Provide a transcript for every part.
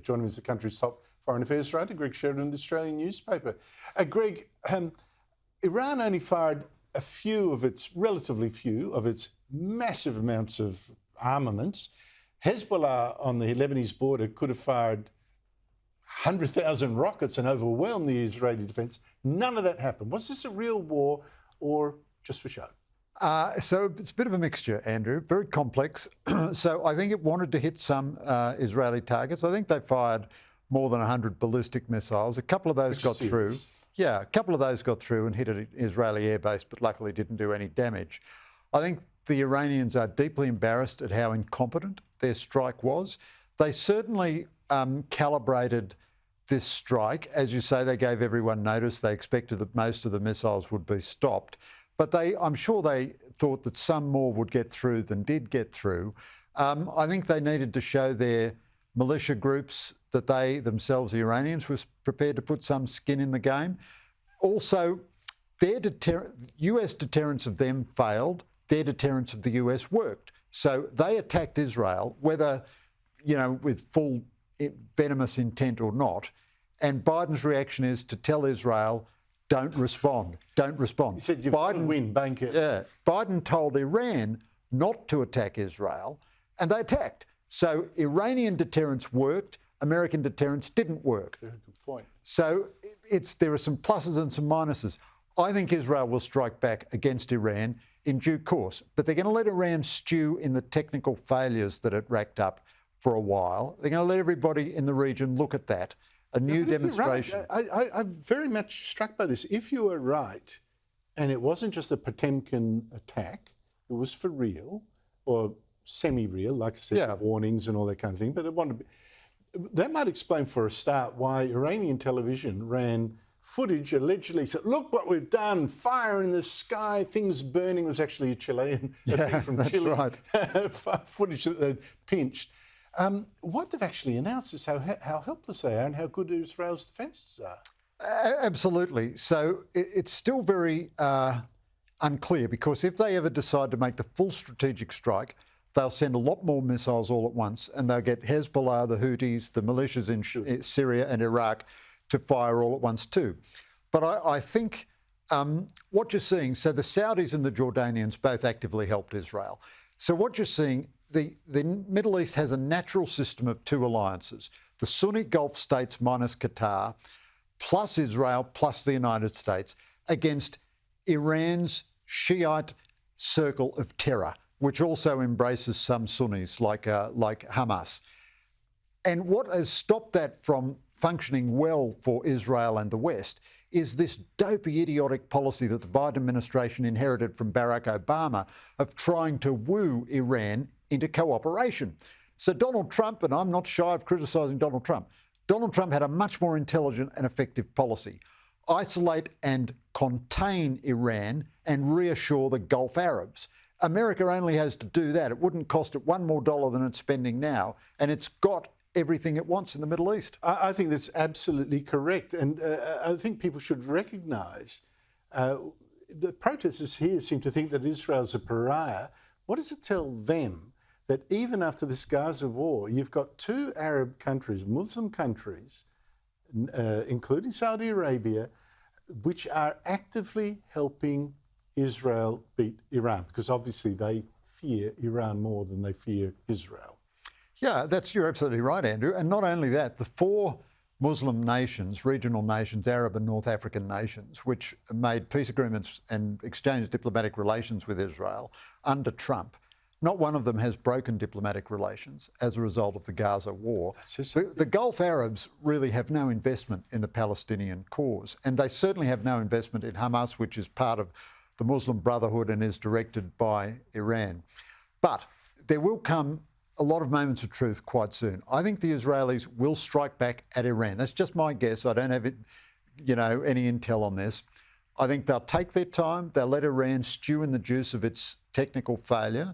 Joining me as the country's top foreign affairs writer, Greg Sheridan, the Australian newspaper. Greg, Iran only fired relatively few of its massive amounts of armaments. Hezbollah on the Lebanese border could have fired 100,000 rockets and overwhelmed the Israeli defence. None of that happened. Was this a real war or just for show? So it's a bit of a mixture, Andrew, very complex. So I think it wanted to hit some Israeli targets. I think they fired more than 100 ballistic missiles. A couple of those got through. Yeah, a couple of those got through and hit an Israeli airbase, but luckily didn't do any damage. I think the Iranians are deeply embarrassed at how incompetent their strike was. They certainly calibrated this strike. As you say, they gave everyone notice. They expected that most of the missiles would be stopped. But I'm sure they thought that some more would get through than did get through. I think they needed to show their militia groups that they themselves, the Iranians, were prepared to put some skin in the game. Also, their US deterrence of them failed. Their deterrence of the US worked. So they attacked Israel, whether, with full venomous intent or not. And Biden's reaction is to tell Israel, don't respond. Don't respond. He said, you've got to win, bank it. Yeah. Biden told Iran not to attack Israel, and they attacked. So Iranian deterrence worked, American deterrence didn't work. Very good point. So there are some pluses and some minuses. I think Israel will strike back against Iran in due course, but they're going to let Iran stew in the technical failures that it racked up for a while. They're going to let everybody in the region look at that. A new demonstration. Right, I'm very much struck by this. If you were right, and it wasn't just a Potemkin attack, it was for real, or semi-real, like I said, warnings and all that kind of thing, but that might explain for a start why Iranian television ran footage allegedly said, look what we've done, fire in the sky, things burning. It was actually a Chilean thing from Chile. Right. Footage that they'd pinched. What they've actually announced is how helpless they are and how good Israel's defences are. Absolutely. So it's still very unclear, because if they ever decide to make the full strategic strike, they'll send a lot more missiles all at once, and they'll get Hezbollah, the Houthis, the militias in Syria and Iraq to fire all at once too. But I think what you're seeing, so the Saudis and the Jordanians both actively helped Israel. So what you're seeing, the Middle East has a natural system of two alliances, the Sunni Gulf states minus Qatar, plus Israel, plus the United States, against Iran's Shiite circle of terror, which also embraces some Sunnis like Hamas. And what has stopped that from functioning well for Israel and the West is this dopey, idiotic policy that the Biden administration inherited from Barack Obama of trying to woo Iran into cooperation. So Donald Trump, and I'm not shy of criticising Donald Trump had a much more intelligent and effective policy. Isolate and contain Iran and reassure the Gulf Arabs. America only has to do that. It wouldn't cost it $1 more than it's spending now, and it's got everything it wants in the Middle East. I think that's absolutely correct, and I think people should recognise the protesters here seem to think that Israel's a pariah. What does it tell them that even after this Gaza war, you've got two Arab countries, Muslim countries, including Saudi Arabia, which are actively helping Israel beat Iran, because obviously they fear Iran more than they fear Israel. Yeah, you're absolutely right, Andrew. And not only that, the four Muslim nations, regional nations, Arab and North African nations, which made peace agreements and exchanged diplomatic relations with Israel under Trump, not one of them has broken diplomatic relations as a result of the Gaza war. The Gulf Arabs really have no investment in the Palestinian cause, and they certainly have no investment in Hamas, which is part of the Muslim Brotherhood and is directed by Iran. But there will come a lot of moments of truth quite soon. I think the Israelis will strike back at Iran. That's just my guess. I don't have any intel on this. I think they'll take their time. They'll let Iran stew in the juice of its technical failure.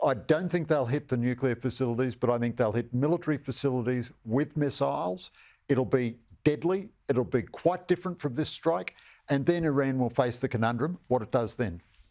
I don't think they'll hit the nuclear facilities, but I think they'll hit military facilities with missiles. It'll be deadly. It'll be quite different from this strike. And then Iran will face the conundrum, what it does then.